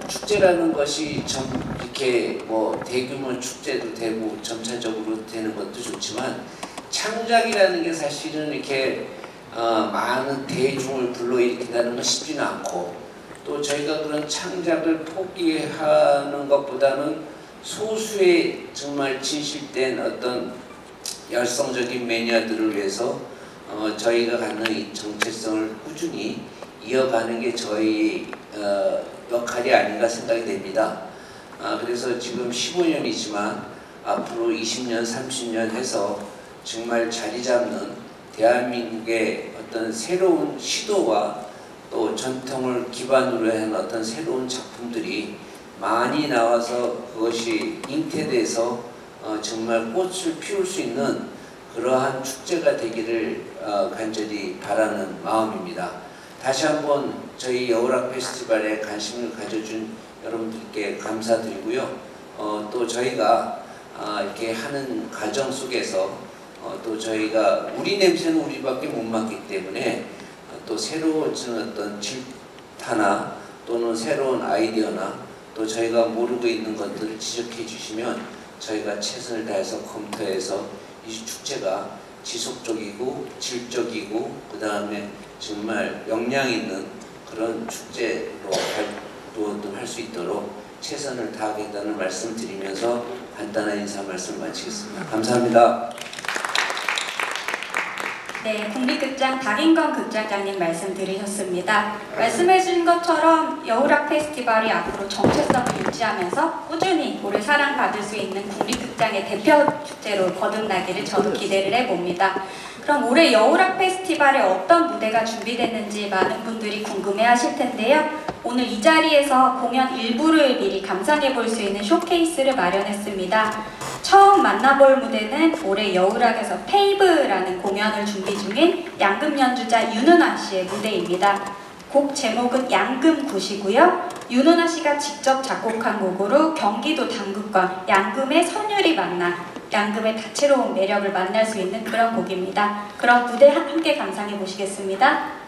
축제라는 것이 이렇게 뭐 대규모 축제도 되고 점차적으로 되는 것도 좋지만 창작이라는 게 사실은 이렇게 많은 대중을 불러일으킨다는 건 쉽지는 않고 또 저희가 그런 창작을 포기하는 것보다는 소수의 정말 진실된 어떤 열성적인 매니아들을 위해서 저희가 갖는 이 정체성을 꾸준히 이어가는 게 저희 역할이 아닌가 생각이 됩니다. 그래서 지금 15년이지만 앞으로 20년, 30년 해서 정말 자리 잡는 대한민국의 어떤 새로운 시도와 또 전통을 기반으로 한 어떤 새로운 작품들이 많이 나와서 그것이 잉태돼서 정말 꽃을 피울 수 있는 그러한 축제가 되기를 간절히 바라는 마음입니다. 다시 한번 저희 여우락 페스티벌에 관심을 가져준 여러분들께 감사드리고요. 또 저희가 이렇게 하는 과정 속에서 또 저희가 우리 냄새는 우리밖에 못 맡기 때문에 또 새로운 어떤 질타나 또는 새로운 아이디어나 또 저희가 모르고 있는 것들을 지적해 주시면 저희가 최선을 다해서 검토해서 이 축제가 지속적이고 질적이고 그 다음에 정말 역량 있는 그런 축제로 활동도 할 수 있도록 최선을 다하겠다는 말씀 드리면서 간단한 인사 말씀 마치겠습니다. 감사합니다. 네, 국립극장 박인건 극장장님 말씀 들으셨습니다. 말씀해주신 것처럼 여우락 페스티벌이 앞으로 정체성을 유지하면서 꾸준히 올해 사랑받을 수 있는 국립극장의 대표 축제로 거듭나기를 저도 기대를 해봅니다. 그럼 올해 여우락 페스티벌에 어떤 무대가 준비됐는지 많은 분들이 궁금해하실 텐데요. 오늘 이 자리에서 공연 일부를 미리 감상해 볼 수 있는 쇼케이스를 마련했습니다. 처음 만나볼 무대는 올해 여우락에서 페이브라는 공연을 준비 중인 양금 연주자 윤은아 씨의 무대입니다. 곡 제목은 양금굿이고요. 윤은아 씨가 직접 작곡한 곡으로 경기도 당국과 양금의 선율이 만나 양금의 다채로운 매력을 만날 수 있는 그런 곡입니다. 그럼 무대 함께 감상해 보시겠습니다.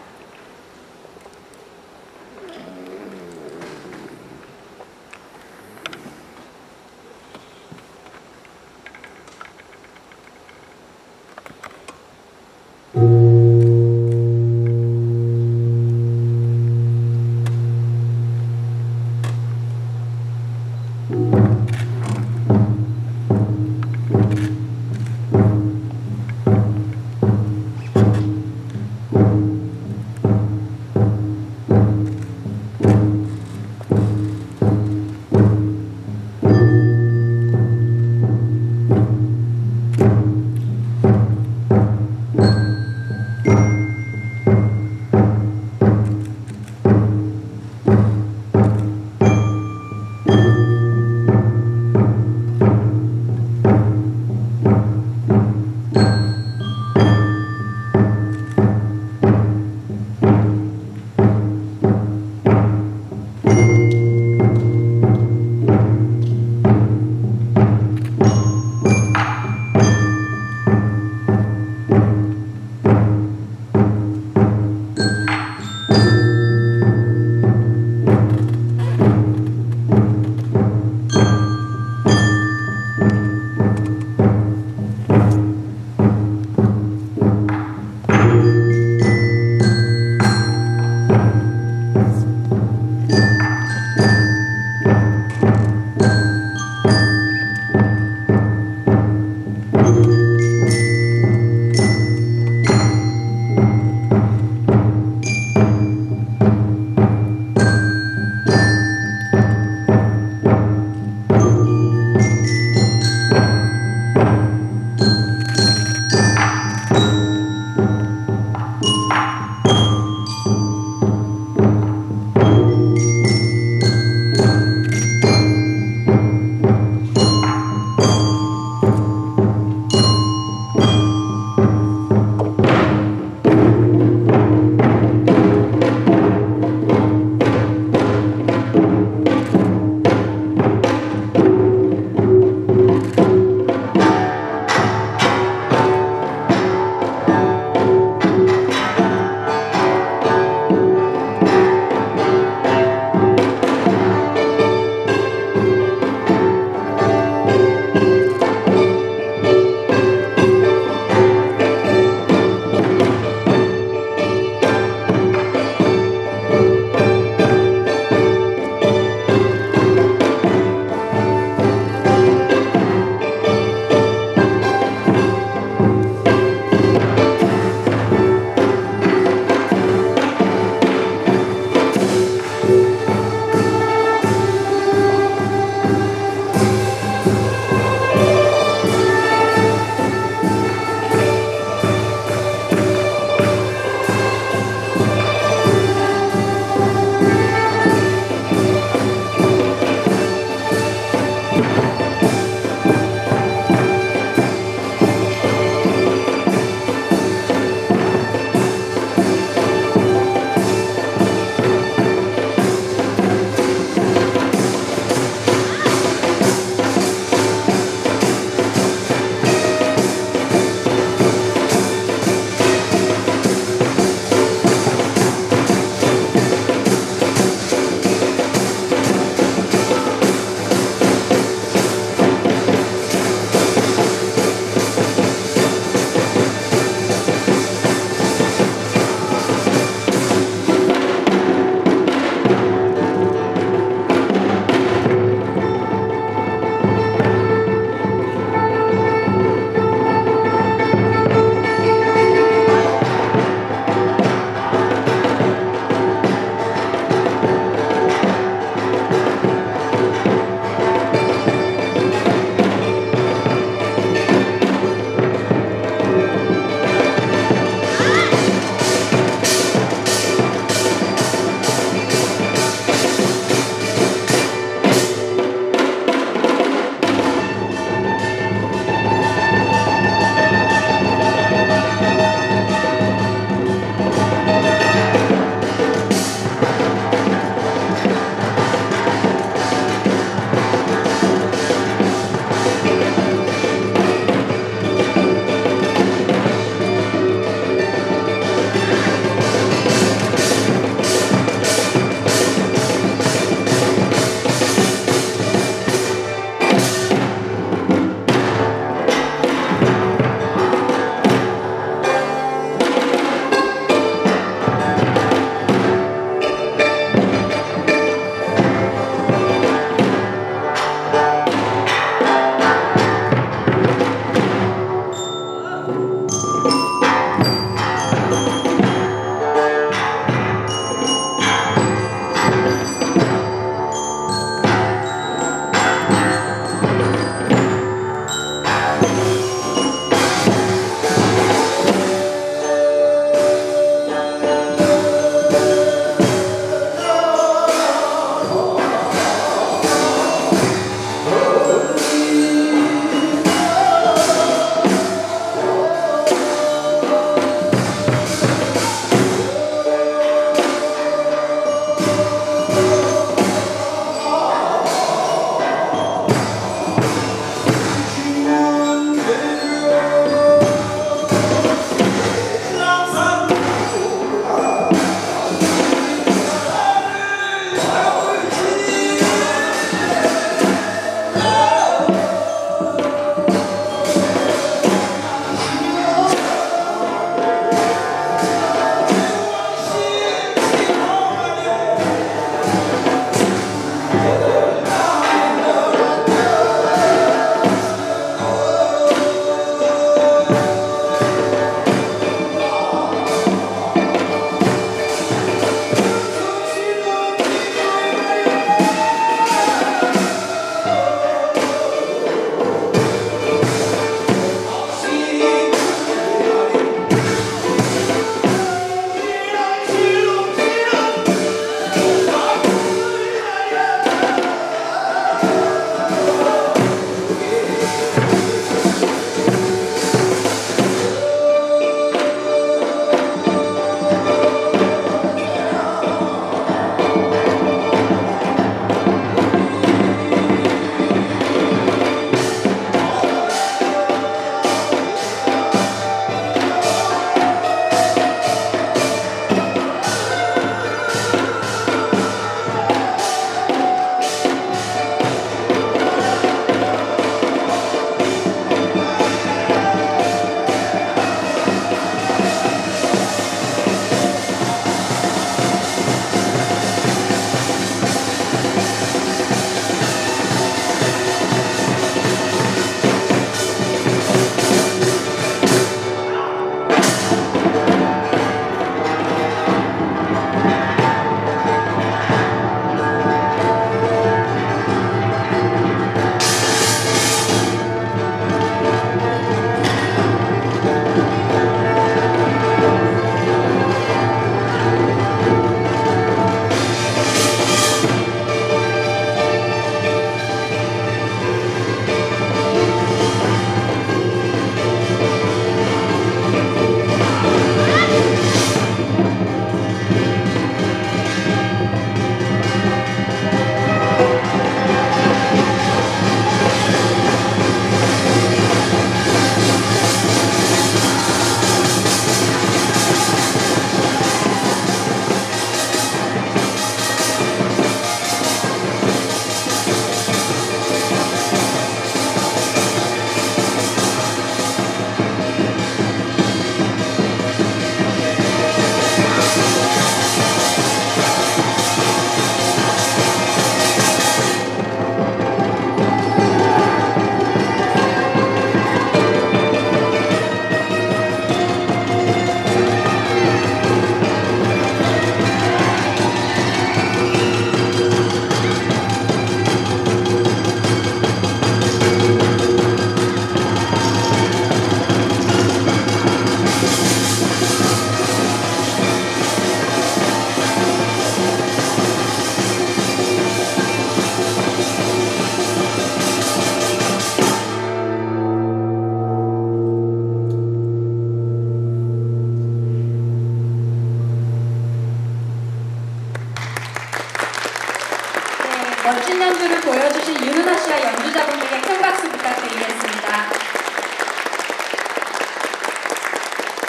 멋진 연주를 보여주신 윤은아 씨와 연주자분들께 큰 박수 부탁드리겠습니다.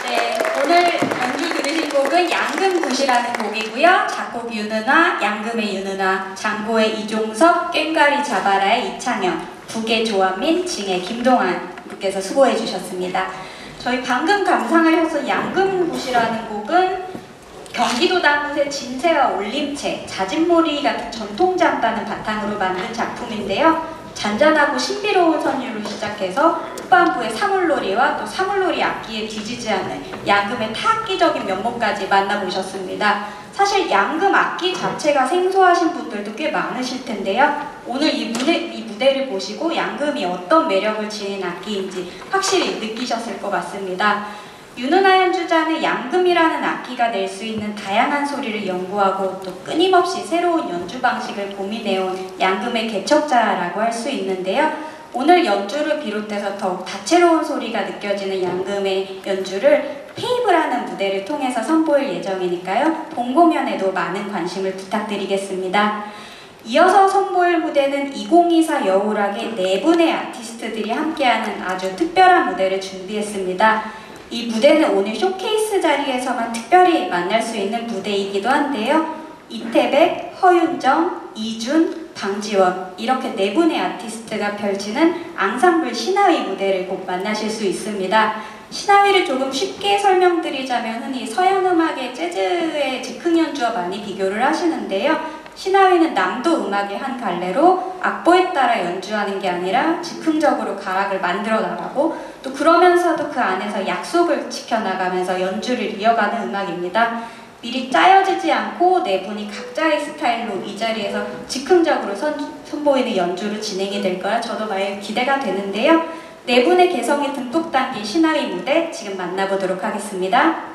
네, 오늘 연주 들으신 곡은 양금굿이라는 곡이고요. 작곡 윤은아, 양금의 윤은아, 장고의 이종석, 꽹과리 자바라의 이창현, 북의 조한민, 징의 김동환 분께서 수고해 주셨습니다. 저희 방금 감상하셔서 양금굿이라는 곡은 경기도 당시의 진세와 올림채, 자진몰이 같은 전통장단을 바탕으로 만든 작품인데요. 잔잔하고 신비로운 선율로 시작해서 후반부에 사물놀이와 또 사물놀이 악기에 뒤지지 않는 양금의 타악기적인 면모까지 만나보셨습니다. 사실 양금 악기 자체가 생소하신 분들도 꽤 많으실 텐데요. 오늘 이 무대를 보시고 양금이 어떤 매력을 지닌 악기인지 확실히 느끼셨을 것 같습니다. 윤은아 연주자는 양금이라는 악기가 낼 수 있는 다양한 소리를 연구하고 또 끊임없이 새로운 연주 방식을 고민해온 양금의 개척자라고 할 수 있는데요. 오늘 연주를 비롯해서 더욱 다채로운 소리가 느껴지는 양금의 연주를 페이브라는 무대를 통해서 선보일 예정이니까요. 본 공연에도 많은 관심을 부탁드리겠습니다. 이어서 선보일 무대는 2024 여우락의 4분의 아티스트들이 함께하는 아주 특별한 무대를 준비했습니다. 이 무대는 오늘 쇼케이스 자리에서만 특별히 만날 수 있는 무대이기도 한데요. 이태백, 허윤정, 이준, 방지원 이렇게 4분의 아티스트가 펼치는 앙상블 신화위 무대를 꼭 만나실 수 있습니다. 신화위를 조금 쉽게 설명드리자면 흔히 서양 음악의 재즈의 즉흥 연주와 많이 비교를 하시는데요. 신화위는 남도 음악의 한 갈래로 악보에 따라 연주하는 게 아니라 즉흥적으로 가락을 만들어 나가고 또 그러면서도 그 안에서 약속을 지켜나가면서 연주를 이어가는 음악입니다. 미리 짜여지지 않고 4분이 각자의 스타일로 이 자리에서 즉흥적으로 선보이는 연주로 진행이 될 거라 저도 많이 기대가 되는데요. 4분의 개성이 듬뿍 담긴 신화위 무대 지금 만나보도록 하겠습니다.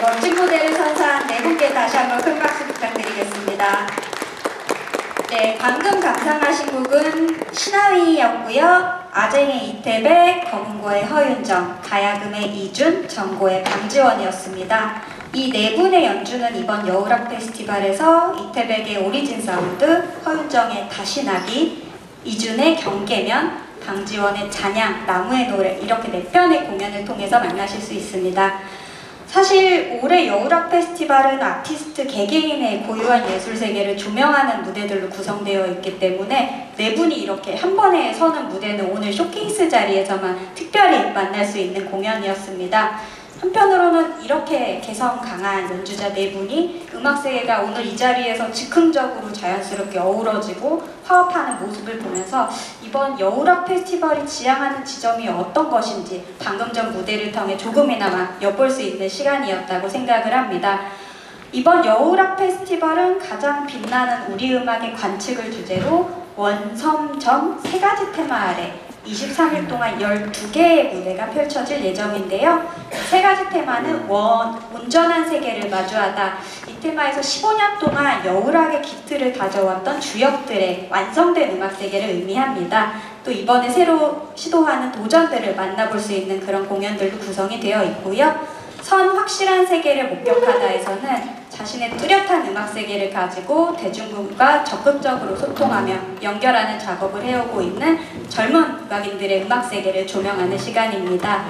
멋진 무대를 선사한 네 분께 다시 한번 큰 박수 부탁드리겠습니다. 네, 방금 감상하신 곡은 신하위였고요. 아쟁의 이태백, 검은고의 허윤정, 가야금의 이준, 정고의 방지원이었습니다. 이 네 분의 연주는 이번 여우락 페스티벌에서 이태백의 오리진 사운드, 허윤정의 다시 나기, 이준의 경계면, 방지원의 잔향, 나무의 노래 이렇게 네 편의 공연을 통해서 만나실 수 있습니다. 사실 올해 여우락 페스티벌은 아티스트 개개인의 고유한 예술 세계를 조명하는 무대들로 구성되어 있기 때문에 네 분이 이렇게 한 번에 서는 무대는 오늘 쇼케이스 자리에서만 특별히 만날 수 있는 공연이었습니다. 한편으로는 이렇게 개성 강한 연주자 네 분이 음악 세계가 오늘 이 자리에서 즉흥적으로 자연스럽게 어우러지고 화합하는 모습을 보면서 이번 여우락 페스티벌이 지향하는 지점이 어떤 것인지 방금 전 무대를 통해 조금이나마 엿볼 수 있는 시간이었다고 생각을 합니다. 이번 여우락 페스티벌은 가장 빛나는 우리 음악의 관측을 주제로 원, 섬, 점 세 가지 테마 아래 23일 동안 12개의 무대가 펼쳐질 예정인데요. 세 가지 테마는 원, 온전한 세계를 마주하다. 이 테마에서 15년 동안 여우락의 기틀을 다져왔던 주역들의 완성된 음악 세계를 의미합니다. 또 이번에 새로 시도하는 도전들을 만나볼 수 있는 그런 공연들도 구성이 되어 있고요. 선 확실한 세계를 목격하다에서는 자신의 뚜렷한 음악 세계를 가지고 대중과 적극적으로 소통하며 연결하는 작업을 해오고 있는 젊은 음악인들의 음악 세계를 조명하는 시간입니다.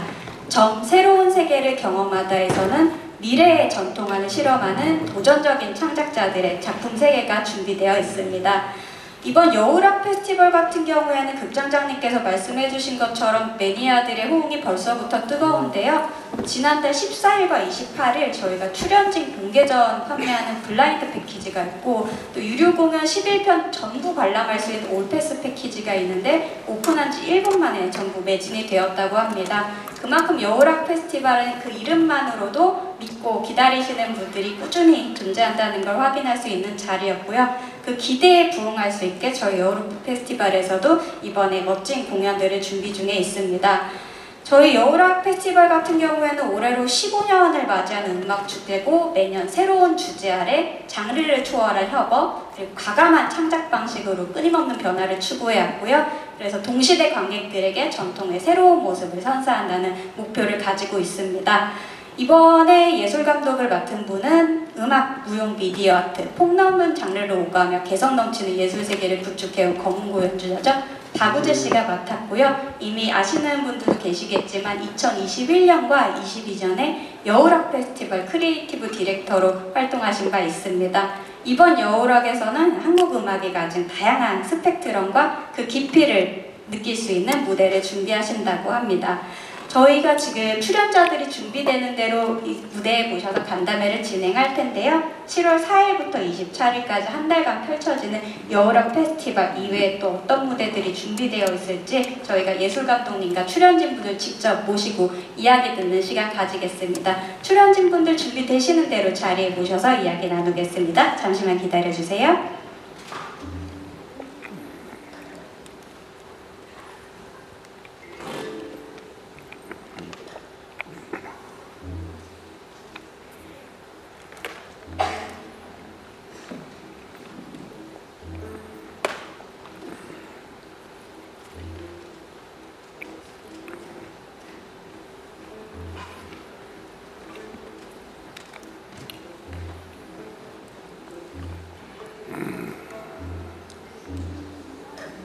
점 새로운 세계를 경험하다에서는 미래의 전통만을 실험하는 도전적인 창작자들의 작품 세계가 준비되어 있습니다. 이번 여우락 페스티벌 같은 경우에는 극장장님께서 말씀해주신 것처럼 매니아들의 호응이 벌써부터 뜨거운데요. 지난달 14일과 28일 저희가 출연진 공개전 판매하는 블라인드 패키지가 있고 또 유료 공연 11편 전부 관람할 수 있는 올패스 패키지가 있는데 오픈한 지 1분 만에 전부 매진이 되었다고 합니다. 그만큼 여우락 페스티벌은 그 이름만으로도 믿고 기다리시는 분들이 꾸준히 존재한다는 걸 확인할 수 있는 자리였고요. 그 기대에 부응할 수 있게 저희 여우락 페스티벌에서도 이번에 멋진 공연들을 준비 중에 있습니다. 저희 여우락 페스티벌 같은 경우에는 올해로 15년을 맞이하는 음악축제고 매년 새로운 주제 아래 장르를 초월한 협업 그리고 과감한 창작 방식으로 끊임없는 변화를 추구해왔고요. 그래서 동시대 관객들에게 전통의 새로운 모습을 선사한다는 목표를 가지고 있습니다. 이번에 예술감독을 맡은 분은 음악, 무용, 미디어 아트, 폭넘는 장르를 오가며 개성 넘치는 예술세계를 구축해온 검은고 연주자죠. 박우재 씨가 맡았고요. 이미 아시는 분들도 계시겠지만 2021년과 22년에 여우락 페스티벌 크리에이티브 디렉터로 활동하신 바 있습니다. 이번 여우락에서는 한국 음악이 가진 다양한 스펙트럼과 그 깊이를 느낄 수 있는 무대를 준비하신다고 합니다. 저희가 지금 출연자들이 준비되는 대로 이 무대에 모셔서 간담회를 진행할 텐데요. 7월 4일부터 24일까지 한 달간 펼쳐지는 여우락 페스티벌 이외에 또 어떤 무대들이 준비되어 있을지 저희가 예술감독님과 출연진분들 직접 모시고 이야기 듣는 시간 가지겠습니다. 출연진분들 준비되시는 대로 자리에 모셔서 이야기 나누겠습니다. 잠시만 기다려주세요.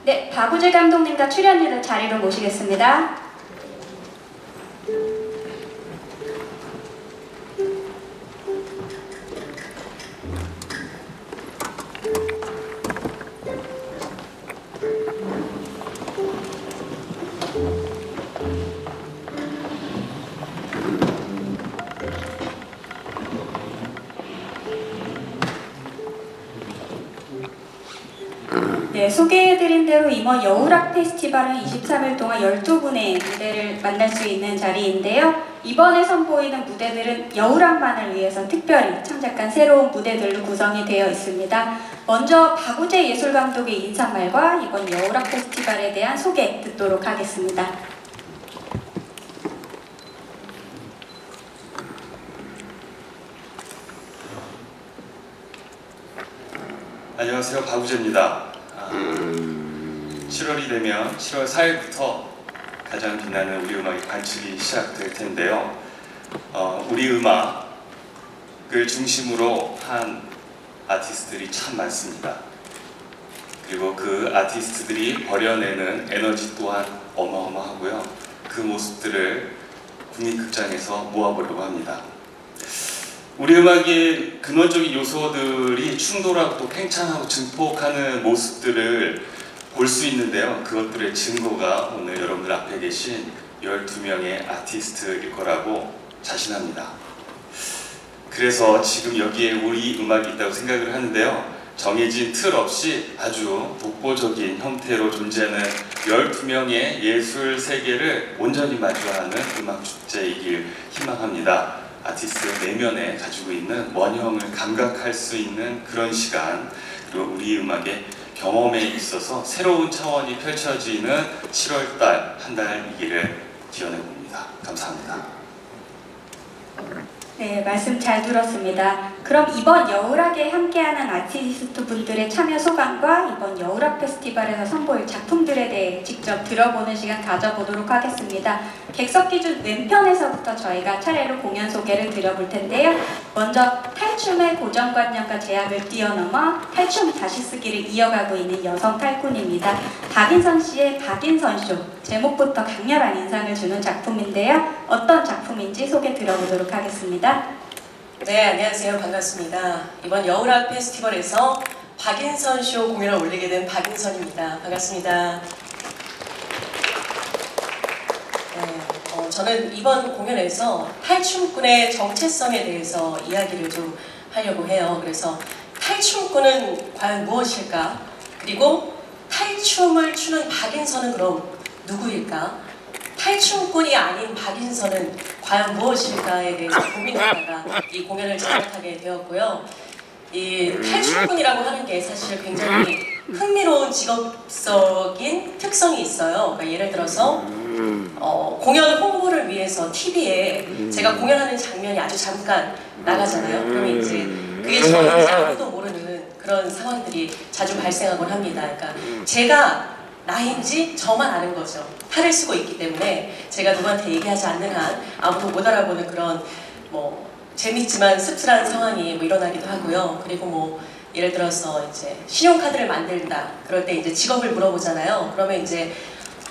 네, 박우재 감독님과 출연진을 자리로 모시겠습니다. 네, 소개해드린 대로 이번 여우락 페스티벌은 23일 동안 12분의 무대를 만날 수 있는 자리인데요. 이번에 선보이는 무대들은 여우락만을 위해서 특별히 창작한 새로운 무대들로 구성이 되어 있습니다. 먼저 박우재 예술감독의 인사말과 이번 여우락 페스티벌에 대한 소개 듣도록 하겠습니다. 안녕하세요, 박우재입니다. 7월이 되면 7월 4일부터 가장 빛나는 우리 음악의 관측이 시작될 텐데요. 우리 음악을 중심으로 한 아티스트들이 참 많습니다. 그리고 그 아티스트들이 버려내는 에너지 또한 어마어마하고요. 그 모습들을 국립극장에서 모아보려고 합니다. 우리 음악의 근원적인 요소들이 충돌하고 또 팽창하고 증폭하는 모습들을 볼 수 있는데요. 그것들의 증거가 오늘 여러분들 앞에 계신 12명의 아티스트일 거라고 자신합니다. 그래서 지금 여기에 우리 음악이 있다고 생각을 하는데요. 정해진 틀 없이 아주 독보적인 형태로 존재하는 12명의 예술 세계를 온전히 마주하는 음악축제이길 희망합니다. 아티스트 내면에 가지고 있는 원형을 감각할 수 있는 그런 시간, 그리고 우리 음악의 경험에 있어서 새로운 차원이 펼쳐지는 7월달 한 달이기를 기원해봅니다. 감사합니다. 네, 말씀 잘 들었습니다. 그럼 이번 여우락에 함께하는 아티스트 분들의 참여 소감과 이번 여우락 페스티벌에서 선보일 작품들에 대해 직접 들어보는 시간 가져보도록 하겠습니다. 객석 기준 왼편에서부터 저희가 차례로 공연 소개를 드려볼 텐데요. 먼저 탈춤의 고정관념과 제약을 뛰어넘어 탈춤 다시 쓰기를 이어가고 있는 여성 탈꾼입니다. 박인선 씨의 박인선쇼, 제목부터 강렬한 인상을 주는 작품인데요. 어떤 작품인지 소개 들어보도록 하겠습니다. 네, 안녕하세요. 반갑습니다. 이번 여우락 페스티벌에서 박인선 쇼 공연을 올리게 된 박인선입니다. 반갑습니다. 네, 저는 이번 공연에서 탈춤꾼의 정체성에 대해서 이야기를 좀 하려고 해요. 그래서 탈춤꾼은 과연 무엇일까? 그리고 탈춤을 추는 박인선은 그럼 누구일까? 탈춤꾼이 아닌 박인선은 과연 무엇일까에 대해서 고민하다가 이 공연을 제작하게 되었고요. 이 탈춤꾼이라고 하는 게 사실 굉장히 흥미로운 직업적인 특성이 있어요. 그러니까 예를 들어서 공연 홍보를 위해서 TV에 제가 공연하는 장면이 아주 잠깐 나가잖아요. 그러면 이제 그게 저인지 아무도 모르는 그런 상황들이 자주 발생하곤 합니다. 그러니까 제가 나인지 저만 아는 거죠. 탈을 쓰고 있기 때문에 제가 누구한테 얘기하지 않는 한 아무도 못 알아보는 그런 재밌지만 씁쓸한 상황이 일어나기도 하고요. 그리고 예를 들어서 이제 신용카드를 만든다. 그럴 때 이제 직업을 물어보잖아요. 그러면 이제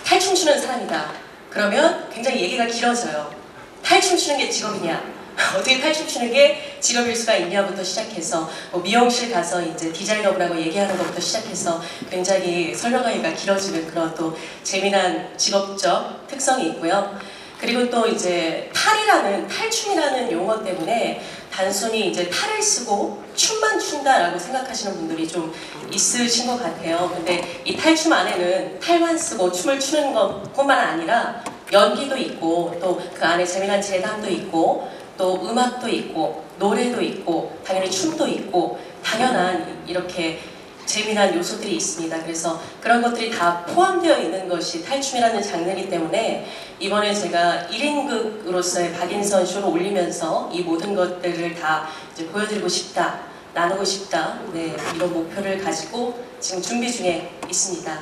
탈춤 추는 사람이다. 그러면 굉장히 얘기가 길어져요. 탈춤 추는 게 직업이냐? 어떻게 탈춤 추는 게 직업일 수가 있냐부터 시작해서 미용실 가서 이제 디자이너라고 얘기하는 것부터 시작해서 굉장히 설명하기가 길어지는 그런 또 재미난 직업적 특성이 있고요. 그리고 또 이제 탈춤이라는 용어 때문에 단순히 이제 탈을 쓰고 춤만 춘다라고 생각하시는 분들이 좀 있으신 것 같아요. 근데 이 탈춤 안에는 탈만 쓰고 춤을 추는 것뿐만 아니라 연기도 있고 또 그 안에 재미난 재담도 있고 또 음악도 있고 노래도 있고 당연히 춤도 있고 당연한 이렇게 재미난 요소들이 있습니다. 그래서 그런 것들이 다 포함되어 있는 것이 탈춤이라는 장르이기 때문에 이번에 제가 1인극으로서의 박인선 쇼를 올리면서 이 모든 것들을 다 이제 보여드리고 싶다, 나누고 싶다, 네, 이런 목표를 가지고 지금 준비 중에 있습니다.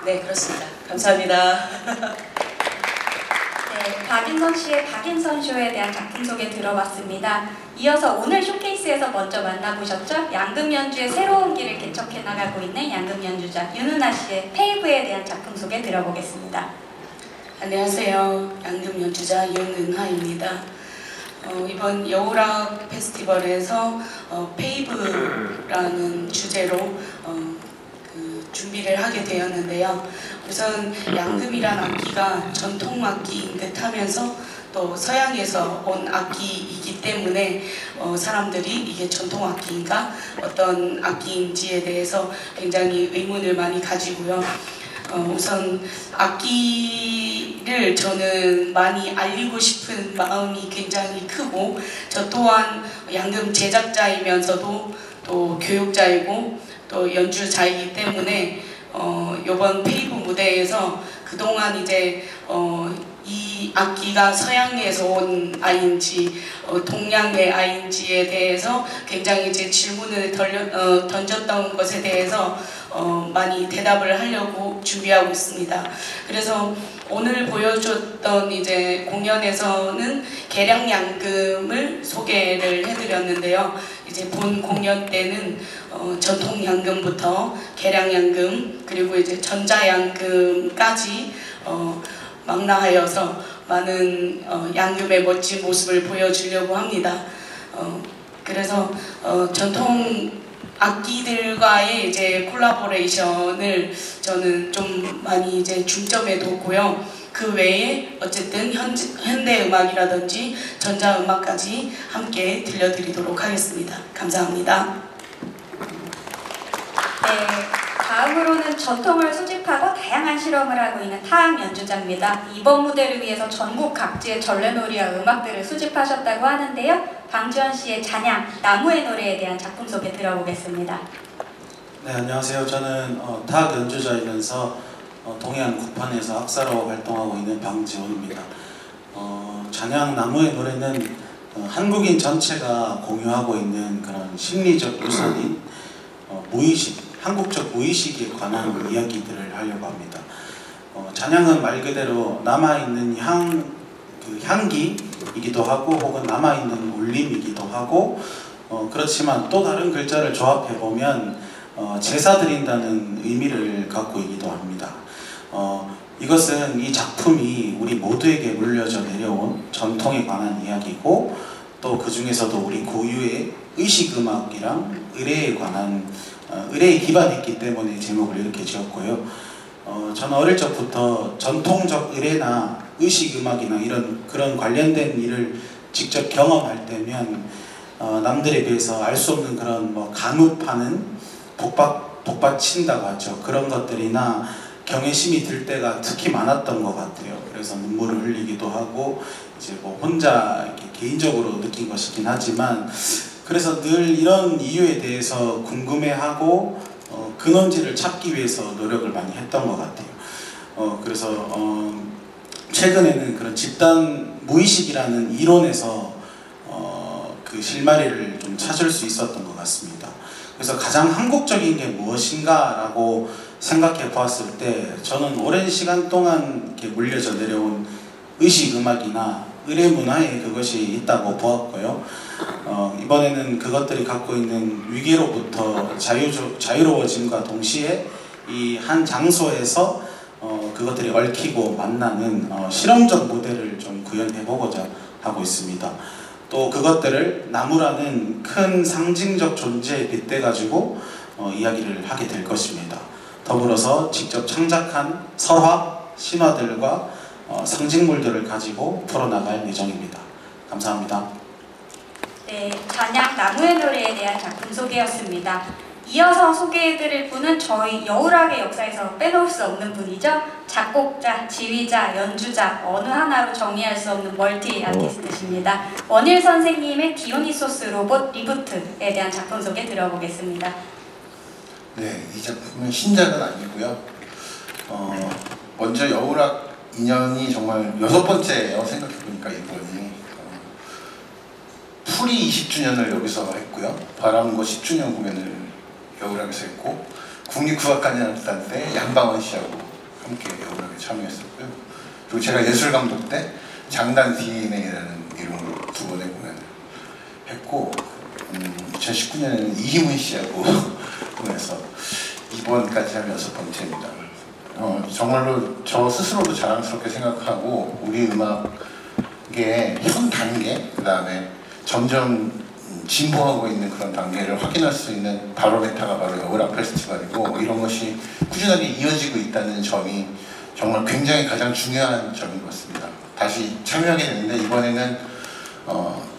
네, 그렇습니다. 감사합니다. 네, 박인선 씨의 박인선 쇼에 대한 작품 소개 들어봤습니다. 이어서 오늘 쇼케이스에서 먼저 만나보셨죠? 양금 연주의 새로운 길을 개척해 나가고 있는 양금 연주자 윤은하 씨의 페이브에 대한 작품 소개 들어보겠습니다. 안녕하세요. 양금 연주자 윤은하입니다. 이번 여우락 페스티벌에서 페이브라는 주제로 준비를 하게 되었는데요. 우선 양금이란 악기가 전통 악기인 듯 하면서 또 서양에서 온 악기이기 때문에 사람들이 이게 전통 악기인가 어떤 악기인지에 대해서 굉장히 의문을 많이 가지고요. 우선 악기를 저는 많이 알리고 싶은 마음이 굉장히 크고 저 또한 양금 제작자이면서도 또 교육자이고 또 연주자이기 때문에 이번 페이브 무대에서 그동안 이제 이 악기가 서양에서 온 아이인지 동양의 아이인지에 대해서 굉장히 이제 질문을 던졌던 것에 대해서 많이 대답을 하려고 준비하고 있습니다. 그래서 오늘 보여줬던 이제 공연에서는 계량양금을 소개를 해드렸는데요. 이제 본 공연 때는 전통 양금부터 계량양금 그리고 이제 전자양금까지 망라하여서 많은 양금의 멋진 모습을 보여주려고 합니다. 그래서 전통 악기들과의 이제 콜라보레이션을 저는 좀 많이 이제 중점에 뒀고요. 그 외에 어쨌든 현대 음악이라든지 전자 음악까지 함께 들려드리도록 하겠습니다. 감사합니다. 네, 다음으로는 전통을 수집하고 다양한 실험을 하고 있는 타악 연주자입니다. 이번 무대를 위해서 전국 각지의 전래놀이와 음악들을 수집하셨다고 하는데요. 방지원 씨의 잔향, 나무의 노래에 대한 작품 소개 들어보겠습니다. 네, 안녕하세요. 저는 타악 연주자이면서 동해안 구판에서 악사로 활동하고 있는 방지원입니다. 잔향, 나무의 노래는 한국인 전체가 공유하고 있는 그런 심리적 유산인 무의식, 한국적 무의식에 관한 이야기들을 하려고 합니다. 잔향은 말 그대로 남아있는 향기이기도 하고 혹은 남아있는 울림이기도 하고 그렇지만 또 다른 글자를 조합해보면 제사 드린다는 의미를 갖고 있기도 합니다. 이것은 이 작품이 우리 모두에게 물려져 내려온 전통에 관한 이야기고 또 그 중에서도 우리 고유의 의식음악이랑 의례에 관한 의례에 기반했기 때문에 제목을 이렇게 지었고요. 저는 어릴 적부터 전통적 의례나 의식음악이나 그런 관련된 일을 직접 경험할 때면 남들에 비해서 알 수 없는 그런 간흡하는 복받친다고 하죠. 그런 것들이나 경외심이 들 때가 특히 많았던 것 같아요. 그래서 눈물을 흘리기도 하고 이제 혼자 이렇게 개인적으로 느낀 것이긴 하지만 그래서 늘 이런 이유에 대해서 궁금해하고 근원지를 찾기 위해서 노력을 많이 했던 것 같아요. 그래서 최근에는 그런 집단 무의식이라는 이론에서 그 실마리를 좀 찾을 수 있었던 것 같습니다. 그래서 가장 한국적인 게 무엇인가 라고 생각해 보았을 때 저는 오랜 시간 동안 이렇게 물려져 내려온 의식음악이나 의례문화에 그것이 있다고 보았고요. 이번에는 그것들이 갖고 있는 위기로부터 자유로워짐과 동시에 이 한 장소에서 그것들이 얽히고 만나는 실험적 모델을 좀 구현해보고자 하고 있습니다. 또 그것들을 나무라는 큰 상징적 존재에 빗대가지고 이야기를 하게 될 것입니다. 더불어서 직접 창작한 설화, 신화들과 상징물들을 가지고 풀어나갈 예정입니다. 감사합니다. 네, 잔향 나무의 노래에 대한 작품 소개였습니다. 이어서 소개해드릴 분은 저희 여울학의 역사에서 빼놓을 수 없는 분이죠. 작곡자, 지휘자, 연주자, 어느 하나로 정의할 수 없는 멀티 아티스트십니다. 원일 선생님의 디오니소스 로봇 리부트에 대한 작품 소개 들어보겠습니다. 네, 이 작품은 신작은 아니고요. 먼저 여울학 인연이 정말 6번째예요. 생각해보니까 이번이 풀이 20주년을 여기서 했고요. 바람고 10주년 공연을 여울학에서 했고, 국립국악관현악단 때 양방원 씨하고 함께 여울학에 참여했었고요. 그리고 제가 예술감독 때 장단 DNA라는 이름으로 2번의 공연을 했고, 2019년에는 이희문 씨하고 공연해서 이번까지 하면 6번째입니다. 정말로 저 스스로도 자랑스럽게 생각하고, 우리 음악의 현 단계, 그 다음에 점점 진보하고 있는 그런 단계를 확인할 수 있는 바로메타가 바로 여울학 페스티벌이고, 이런 것이 꾸준하게 이어지고 있다는 점이 정말 굉장히 가장 중요한 점인 것 같습니다. 다시 참여하게 됐는데 이번에는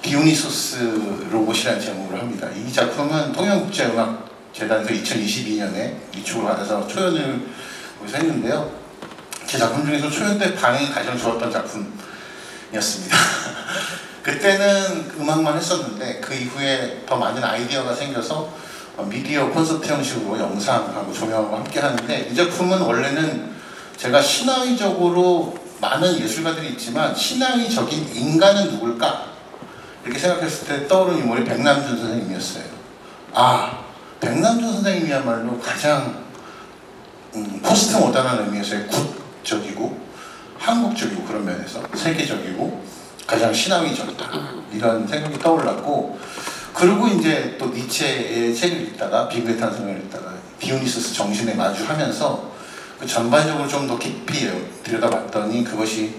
디오니소스 로봇이라는 제목으로 합니다. 이 작품은 통영국제음악재단에서 2022년에 이축을 받아서 초연을 여기서 했는데요. 제 작품 중에서 초연 때 반응이 가장 좋았던 작품이었습니다. 그때는 음악만 했었는데 그 이후에 더 많은 아이디어가 생겨서 미디어 콘서트 형식으로 영상하고 조명하고 함께 하는데, 이 작품은 원래는 제가 신화의적으로 많은 예술가들이 있지만 신화의적인 인간은 누굴까? 이렇게 생각했을 때 떠오르는 인물이 백남준 선생님이었어요. 백남준 선생님이야말로 가장 포스트 모던한 의미에서의 굿적이고 한국적이고, 그런 면에서 세계적이고 가장 신앙의적이다, 이런 생각이 떠올랐고, 그리고 이제 또 니체의 책을 읽다가, 비극의 탄생을 읽다가 디오니소스 정신에 마주하면서 그 전반적으로 좀 더 깊이 들여다봤더니, 그것이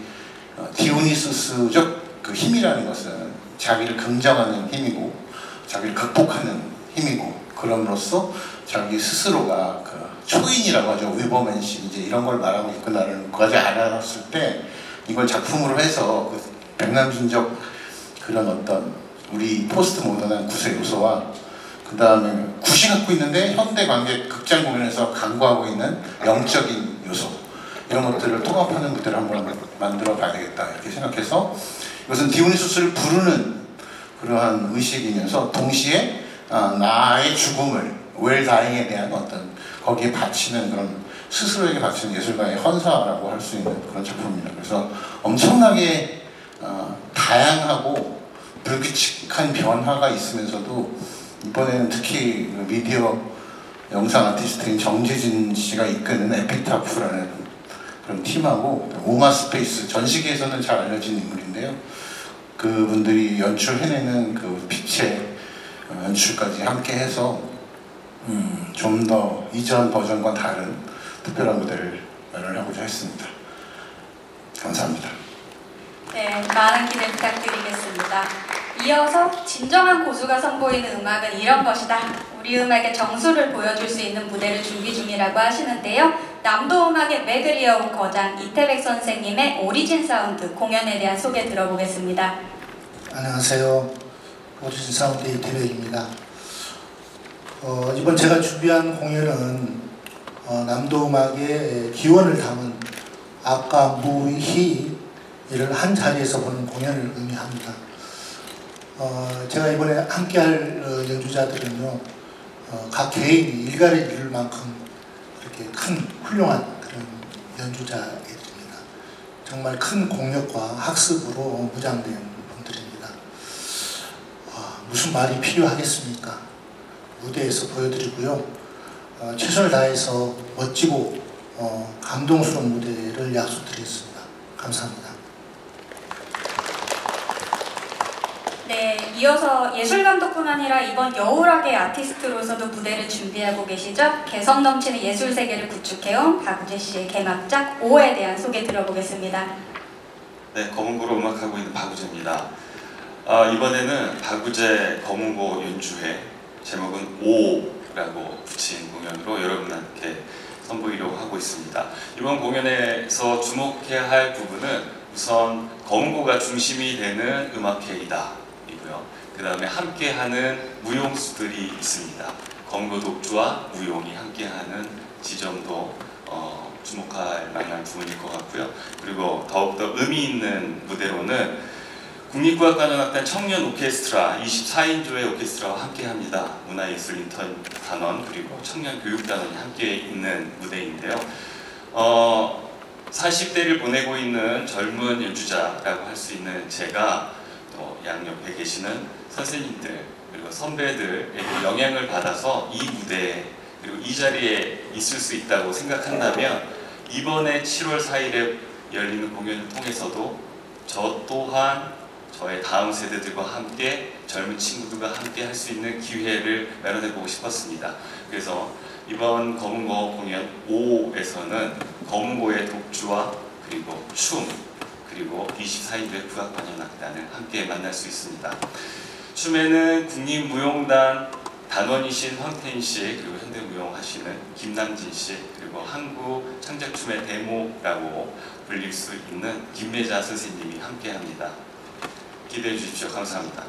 디오니소스적 그 힘이라는 것은 자기를 긍정하는 힘이고 자기를 극복하는 힘이고, 그럼으로써 자기 스스로가 그 초인이라고 하죠. 위버맨십, 이제 이런 걸 말하고 있구나라는 것까지 알았을 때, 이걸 작품으로 해서 그 백남준적 그런 어떤 우리 포스트 모던한 구세 요소와, 그 다음에 굿이 갖고 있는데 현대 관객 극장 공연에서 강구하고 있는 영적인 요소, 이런 것들을 통합하는 무대를 한번 만들어 봐야 되겠다, 이렇게 생각해서 이것은 디오니소스를 부르는 그러한 의식이면서 동시에 나의 죽음을, 웰다잉에 대한 어떤 거기에 바치는 그런, 스스로에게 바치는 예술가의 헌사라고 할 수 있는 그런 작품입니다. 그래서 엄청나게 다양하고 불규칙한 변화가 있으면서도, 이번에는 특히 미디어 영상 아티스트인 정재진 씨가 이끄는 에피타프라는 그런 팀하고, 오마스페이스, 전 세계에서는 잘 알려진 인물인데요, 그분들이 연출해내는 그 빛의 연출까지 함께 해서 좀 더 이전 버전과 다른 특별한 무대를 마련하고자 했습니다. 감사합니다. 네, 많은 기대 부탁드리겠습니다. 이어서 진정한 고수가 선보이는 음악은 이런 것이다, 우리 음악의 정수를 보여줄 수 있는 무대를 준비 중이라고 하시는데요. 남도 음악의 맥을 이어온 거장 이태백 선생님의 오리진 사운드 공연에 대한 소개 들어보겠습니다. 안녕하세요. 오리진 사운드 이태백입니다. 이번 제가 준비한 공연은 남도 음악의 기원을 담은 악과 무희 이를 한 자리에서 보는 공연을 의미합니다. 제가 이번에 함께할 연주자들은요, 각 개인이 일가를 이룰 만큼 이렇게 큰 훌륭한 그런 연주자들입니다. 정말 큰 공력과 학습으로 무장된 분들입니다. 무슨 말이 필요하겠습니까? 무대에서 보여드리고요, 최선을 다해서 멋지고 감동스러운 무대를 약속드리겠습니다. 감사합니다. 네, 이어서 예술감독뿐 아니라 이번 여울학의 아티스트로서도 무대를 준비하고 계시죠? 개성 넘치는 예술세계를 구축해온 박우재 씨의 개막작 5에 대한 소개 들어보겠습니다. 네, 검은고로 음악하고 있는 박우재입니다. 이번에는 박우재 검은고 연주회, 제목은 5라고 붙인 공연으로 여러분한테 선보이려고 하고 갖고 있습니다. 이번 공연에서 주목해야 할 부분은 우선 검은고가 중심이 되는 음악회이다 이고요. 그 다음에 함께하는 무용수들이 있습니다. 검은고 독주와 무용이 함께하는 지점도 주목할 만한 부분일 것 같고요. 그리고 더욱더 의미 있는 무대로는 국립국악관현악단 청년 오케스트라 24인조의 오케스트라와 함께합니다. 문화예술인턴단원 그리고 청년교육단원이 함께 있는 무대인데요. 40대를 보내고 있는 젊은 연주자라고 할 수 있는 제가 또 양옆에 계시는 선생님들 그리고 선배들에게 영향을 받아서 이 무대 그리고 이 자리에 있을 수 있다고 생각한다면 이번에 7월 4일에 열리는 공연을 통해서도 저 또한 저의 다음 세대들과 함께 젊은 친구들과 함께 할 수 있는 기회를 마련해보고 싶었습니다. 그래서 이번 검은고 공연 5에서는 검은고의 독주와 그리고 춤 그리고 24인조의 국악관현악단을 함께 만날 수 있습니다. 춤에는 국립무용단 단원이신 황태인씨 그리고 현대무용 하시는 김남진씨 그리고 한국 창작춤의 데모라고 불릴 수 있는 김매자 선생님이 함께합니다. 기대해 주십시오. 감사합니다.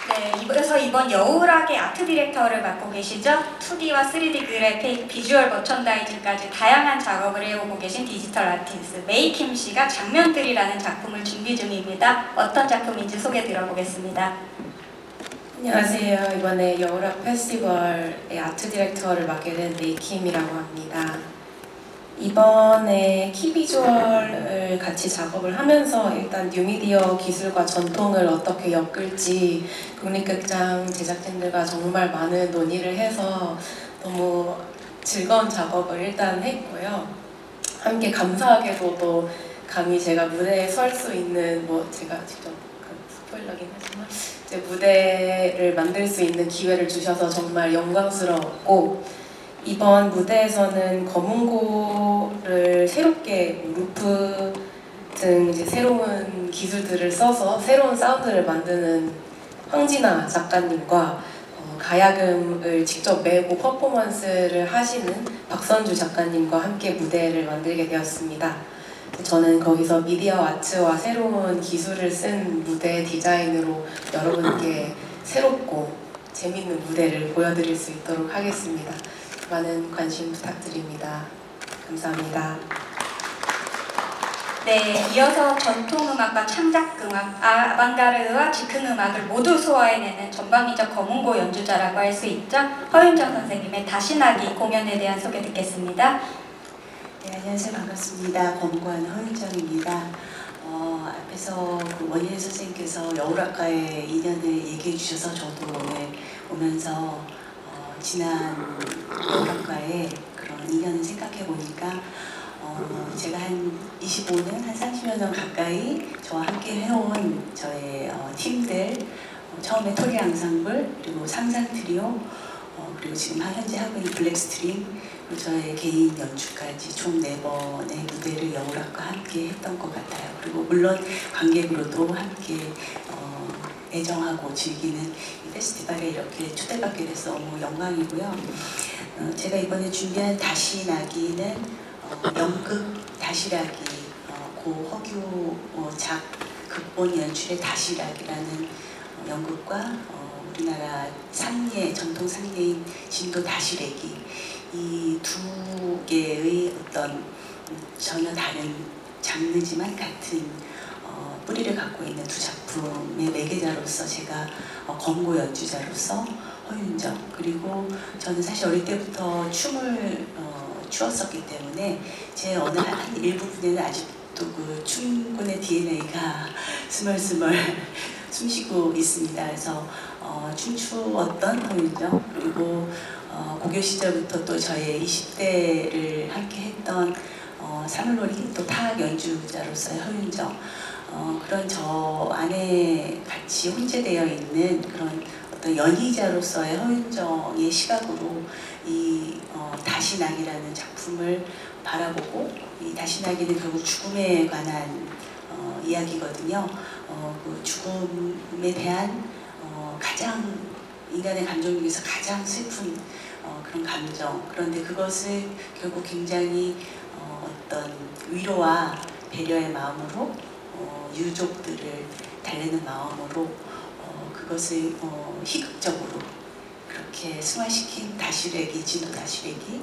네, 그래서 이번 여우락의 아트 디렉터를 맡고 계시죠? 2D와 3D 그래픽, 비주얼 머천다이징까지 다양한 작업을 해오고 계신 디지털 아티스트 메이킴 씨가 장면들이라는 작품을 준비 중입니다. 어떤 작품인지 소개 들어보겠습니다. 안녕하세요. 이번에 여우락 페스티벌의 아트 디렉터를 맡게 된 메이킴이라고 합니다. 이번에 키비주얼을 같이 작업을 하면서 일단 뉴미디어 기술과 전통을 어떻게 엮을지 국립극장 제작진들과 정말 많은 논의를 해서 너무 즐거운 작업을 일단 했고요. 함께 감사하게도 또 감히 제가 무대에 설 수 있는 제가 직접 스포일러긴 하지만 이제 무대를 만들 수 있는 기회를 주셔서 정말 영광스러웠고 이번 무대에서는 검은고를 새롭게 루프 등 이제 새로운 기술들을 써서 새로운 사운드를 만드는 황진아 작가님과 가야금을 직접 메고 퍼포먼스를 하시는 박선주 작가님과 함께 무대를 만들게 되었습니다. 저는 거기서 미디어 아트와 새로운 기술을 쓴 무대 디자인으로 여러분께 새롭고 재밌는 무대를 보여드릴 수 있도록 하겠습니다. 많은 관심 부탁드립니다. 감사합니다. 네, 이어서 전통음악과 창작음악, 아방가르드와 즉흥음악을 모두 소화해내는 전방위적 검은고 연주자라고 할 수 있죠. 허윤정 선생님의 다시나기 공연에 대한 소개 듣겠습니다. 네, 안녕하세요. 반갑습니다. 검은고하는 허윤정입니다. 앞에서 원예은 선생님께서 여우락과의 인연을 얘기해 주셔서 저도 오늘 오면서 지난 여우락과의 그런 인연을 생각해 보니까 제가 한 25년, 한 30여 년 가까이 저와 함께 해온 저의 팀들, 처음에 토리 앙상블, 그리고 상상 트리오, 그리고 지금 현재 하고 있는 블랙스트림, 그리고 저의 개인 연주까지 총 4번의 무대를 여우락과 함께 했던 것 같아요. 그리고 물론 관객으로도 함께 애정하고 즐기는 이 페스티벌에 이렇게 초대받게 돼서 너무 영광이고요. 제가 이번에 준비한 다시나기는 연극 다시라기, 고허규 극본 연출의 다시락이라는 연극과 우리나라 상례, 전통 상례인 진도 다시래기, 이 두 개의 어떤 전혀 다른 장르지만 같은 뿌리를 갖고 있는 두 작품의 매개자로서 제가 검은고 연주자로서 허윤정, 그리고 저는 사실 어릴 때부터 춤을 추었었기 때문에 제 어느 한 일부분에는 아직도 그 춤꾼의 DNA가 스멀스멀 숨쉬고 있습니다. 그래서 춤추었던 허윤정, 그리고 고교 시절부터 또 저의 20대를 함께 했던 사물놀이 또 타악 연주자로서의 허윤정, 그런 저 안에 같이 혼재되어 있는 그런 어떤 연희자로서의 허윤정의 시각으로 이 다시나기라는 작품을 바라보고, 이 다시나기는 결국 죽음에 관한 이야기거든요. 그 죽음에 대한 가장 인간의 감정 중에서 가장 슬픈 그런 감정, 그런데 그것을 결국 굉장히 어떤 위로와 배려의 마음으로 유족들을 달래는 마음으로 그것을 희극적으로 그렇게 승화시킨 다시레기, 진도 다시레기,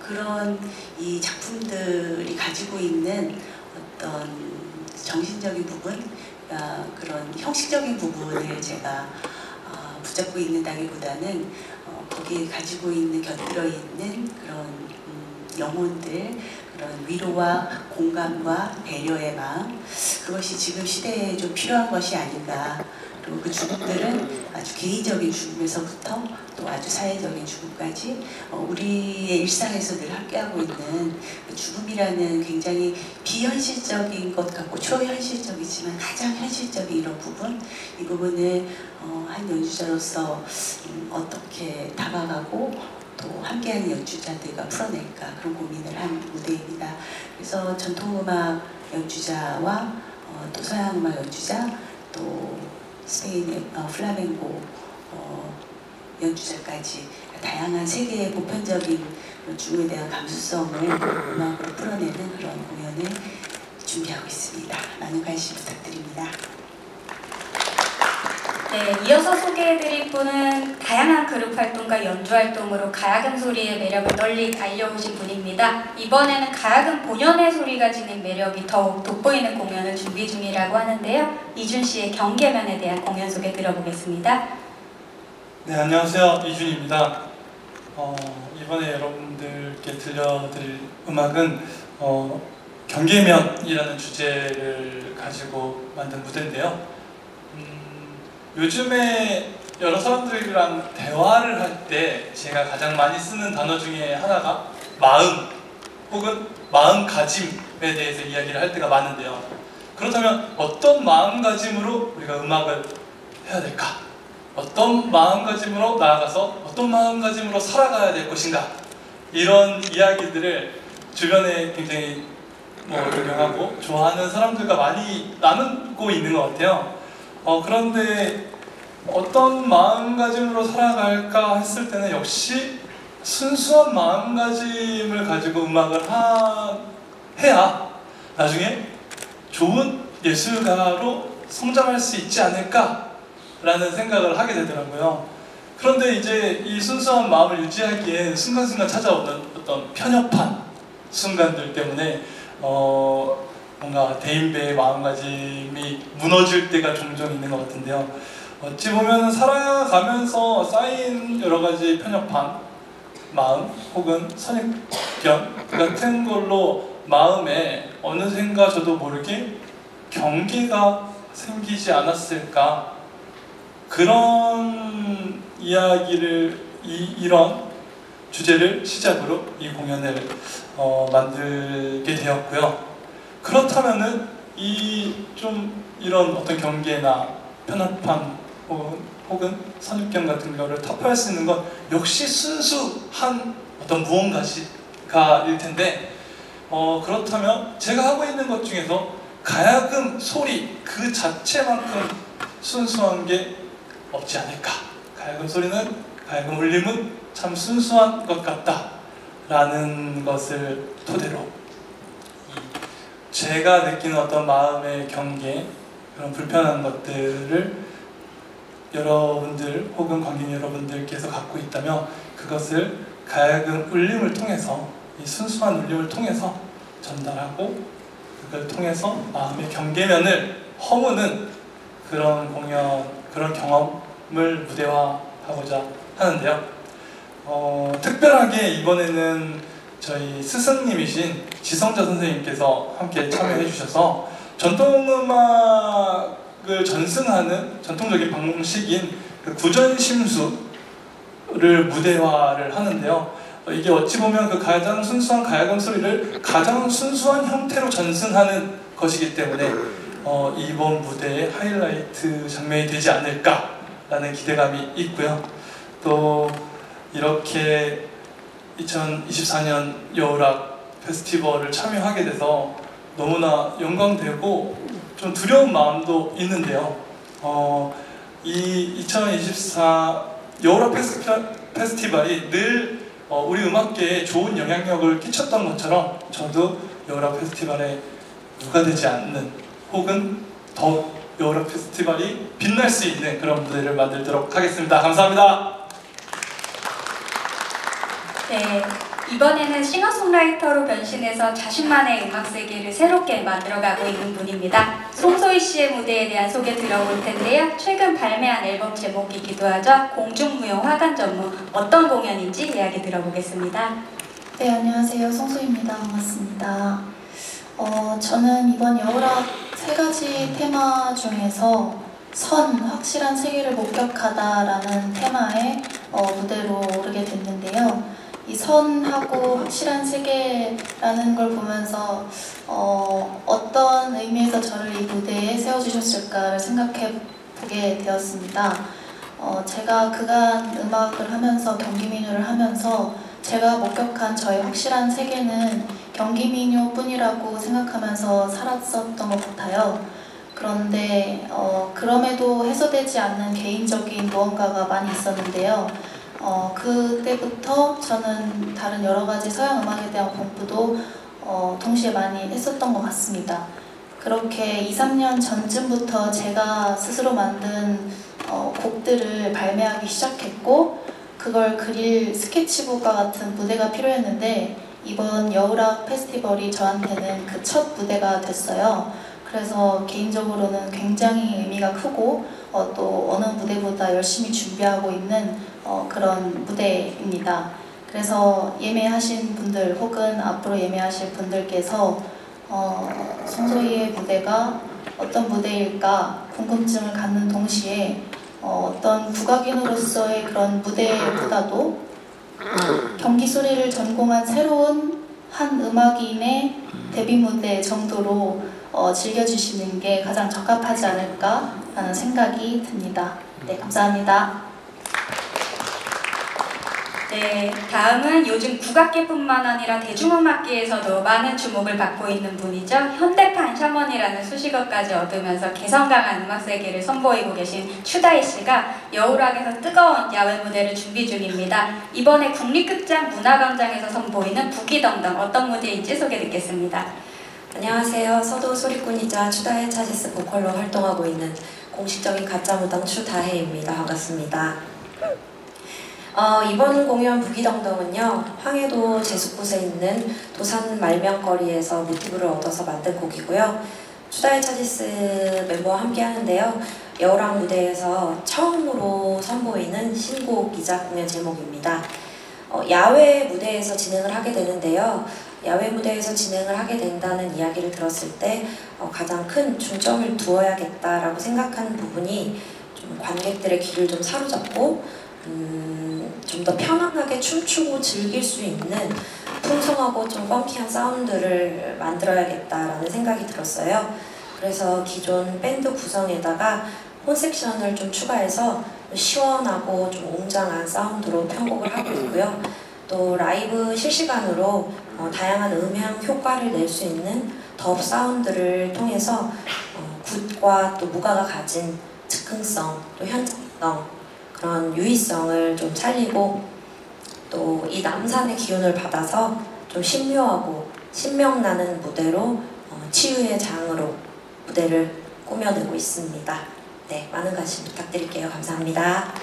그런 이 작품들이 가지고 있는 어떤 정신적인 부분, 그런 형식적인 부분을 제가 붙잡고 있는다기보다는 거기에 가지고 있는, 곁들여 있는 그런 영혼들, 그런 위로와 공감과 배려의 마음, 그것이 지금 시대에 좀 필요한 것이 아닌가. 그리고 그 죽음들은 아주 개인적인 죽음에서부터 또 아주 사회적인 죽음까지 우리의 일상에서 늘 함께하고 있는 그 죽음이라는 굉장히 비현실적인 것 같고 초현실적이지만 가장 현실적인 이런 부분, 이 부분을 한 연주자로서 어떻게 다가가고 또 함께하는 연주자들과 풀어낼까, 그런 고민을 한 무대입니다. 그래서 전통음악 연주자와 또 서양음악 연주자, 또 스페인의 플라멩고 연주자까지 다양한 세계의 보편적인 죽음에 대한 감수성을 음악으로 풀어내는 그런 공연을 준비하고 있습니다. 많은 관심 부탁드립니다. 네, 이어서 소개해드릴 분은 다양한 그룹 활동과 연주 활동으로 가야금 소리의 매력을 널리 알려오신 분입니다. 이번에는 가야금 본연의 소리가 지닌 매력이 더욱 돋보이는 공연을 준비 중이라고 하는데요. 이준 씨의 경계면에 대한 공연 소개 들어보겠습니다. 네, 안녕하세요. 이준입니다. 이번에 여러분들께 들려드릴 음악은 경계면이라는 주제를 가지고 만든 무대인데요. 요즘에 여러 사람들이랑 대화를 할 때 제가 가장 많이 쓰는 단어 중에 하나가 마음 혹은 마음가짐에 대해서 이야기를 할 때가 많은데요. 그렇다면 어떤 마음가짐으로 우리가 음악을 해야 될까? 어떤 마음가짐으로 나아가서 어떤 마음가짐으로 살아가야 될 것인가? 이런 이야기들을 주변에 굉장히 유명하고 좋아하는 사람들과 많이 나누고 있는 것 같아요. 그런데 어떤 마음가짐으로 살아갈까 했을 때는 역시 순수한 마음가짐을 가지고 음악을 해야 나중에 좋은 예술가로 성장할 수 있지 않을까라는 생각을 하게 되더라고요. 그런데 이제 이 순수한 마음을 유지하기엔 순간순간 찾아오는 어떤 편협한 순간들 때문에 뭔가 대인배의 마음가짐이 무너질 때가 종종 있는 것 같은데요. 어찌 보면 살아가면서 쌓인 여러 가지 편협한 마음 혹은 선입견 같은 걸로 마음에 어느샌가 저도 모르게 경계가 생기지 않았을까, 그런 이야기를 이런 주제를 시작으로 이 공연을 만들게 되었고요. 그렇다면은 이런 어떤 경계나 편협함 혹은 선입견 같은 거를 타파할 수 있는 건 역시 순수한 어떤 무언가가 일 텐데, 그렇다면 제가 하고 있는 것 중에서 가야금 소리 그 자체만큼 순수한 게 없지 않을까. 가야금 소리는, 가야금 울림은 참 순수한 것 같다 라는 것을 토대로 제가 느끼는 어떤 마음의 경계, 그런 불편한 것들을 여러분들 혹은 관객 여러분들께서 갖고 있다면 그것을 가야금 울림을 통해서, 이 순수한 울림을 통해서 전달하고 그걸 통해서 마음의 경계면을 허무는 그런 공연, 그런 경험을 무대화하고자 하는데요. 특별하게 이번에는 저희 스승님이신 지성자 선생님께서 함께 참여해 주셔서 전통음악을 전승하는 전통적인 방식인 그 구전심수를 무대화를 하는데요. 이게 어찌 보면 그 가장 순수한 가야금 소리를 가장 순수한 형태로 전승하는 것이기 때문에 이번 무대의 하이라이트 장면이 되지 않을까라는 기대감이 있고요. 또 이렇게 2024년 여울악 페스티벌을 참여하게 돼서 너무나 영광되고 좀 두려운 마음도 있는데요. 이 2024 여우라 페스티벌이 늘 우리 음악계에 좋은 영향력을 끼쳤던 것처럼 저도 여우라 페스티벌에 누가 되지 않는 혹은 더 여우라 페스티벌이 빛날 수 있는 그런 무대를 만들도록 하겠습니다. 감사합니다. 네, 이번에는 싱어송라이터로 변신해서 자신만의 음악 세계를 새롭게 만들어가고 있는 분입니다. 송소희 씨의 무대에 대한 소개 들어볼 텐데요. 최근 발매한 앨범 제목이기도 하죠. 공중무용 화관 전무, 어떤 공연인지 이야기 들어보겠습니다. 네, 안녕하세요. 송소희입니다. 반갑습니다. 저는 이번 여우락 3가지 테마 중에서 선, 확실한 세계를 목격하다라는 테마의 무대로 오르게 됐는데요. 이 선하고 확실한 세계라는 걸 보면서 어떤 의미에서 저를 이 무대에 세워주셨을까를 생각해 보게 되었습니다. 제가 그간 음악을 하면서 경기민요를 하면서 제가 목격한 저의 확실한 세계는 경기민요뿐이라고 생각하면서 살았었던 것 같아요. 그런데 그럼에도 해소되지 않는 개인적인 무언가가 많이 있었는데요. 그때부터 저는 다른 여러 가지 서양 음악에 대한 공부도 동시에 많이 했었던 것 같습니다. 그렇게 2, 3년 전쯤부터 제가 스스로 만든 곡들을 발매하기 시작했고, 그걸 그릴 스케치북과 같은 무대가 필요했는데 이번 여우락 페스티벌이 저한테는 그 첫 무대가 됐어요. 그래서 개인적으로는 굉장히 의미가 크고 또 어느 무대보다 열심히 준비하고 있는 그런 무대입니다. 그래서 예매하신 분들 혹은 앞으로 예매하실 분들께서 송소희의 무대가 어떤 무대일까 궁금증을 갖는 동시에 어떤 국악인으로서의 그런 무대보다도 경기 소리를 전공한 새로운 한 음악인의 데뷔 무대 정도로 즐겨주시는 게 가장 적합하지 않을까 하는 생각이 듭니다. 네, 감사합니다. 네, 다음은 요즘 국악계뿐만 아니라 대중음악계에서도 많은 주목을 받고 있는 분이죠. 현대판 샤먼이라는 수식어까지 얻으면서 개성 강한 음악 세계를 선보이고 계신 추다희 씨가 여우락에서 뜨거운 야외 무대를 준비 중입니다. 이번에 국립극장 문화광장에서 선보이는 부기덩덩, 어떤 무대인지 소개 듣겠습니다. 안녕하세요. 서도 소리꾼이자 추다해 차지스 보컬로 활동하고 있는 공식적인 가짜 무당 추다해입니다. 반갑습니다. 이번 공연 부기덩덩은요, 황해도 제숫곳에 있는 도산 말명거리에서 모티브를 얻어서 만든 곡이고요. 추다해 차지스 멤버와 함께 하는데요. 여우락 무대에서 처음으로 선보이는 신곡이자 공연 제목입니다. 야외 무대에서 진행을 하게 되는데요. 야외 무대에서 진행을 하게 된다는 이야기를 들었을 때 가장 큰 중점을 두어야겠다라고 생각하는 부분이 좀 관객들의 귀를 좀 사로잡고 좀 더 편안하게 춤추고 즐길 수 있는 풍성하고 좀 펑키한 사운드를 만들어야겠다라는 생각이 들었어요. 그래서 기존 밴드 구성에다가 혼 섹션을 좀 추가해서 시원하고 좀 웅장한 사운드로 편곡을 하고 있고요. 또 라이브 실시간으로 다양한 음향 효과를 낼 수 있는 덥 사운드를 통해서 굿과 또 무가가 가진 즉흥성, 또 현장성, 그런 유의성을 좀 살리고 또 이 남산의 기운을 받아서 좀 신묘하고 신명나는 무대로 치유의 장으로 무대를 꾸며내고 있습니다. 네, 많은 관심 부탁드릴게요. 감사합니다.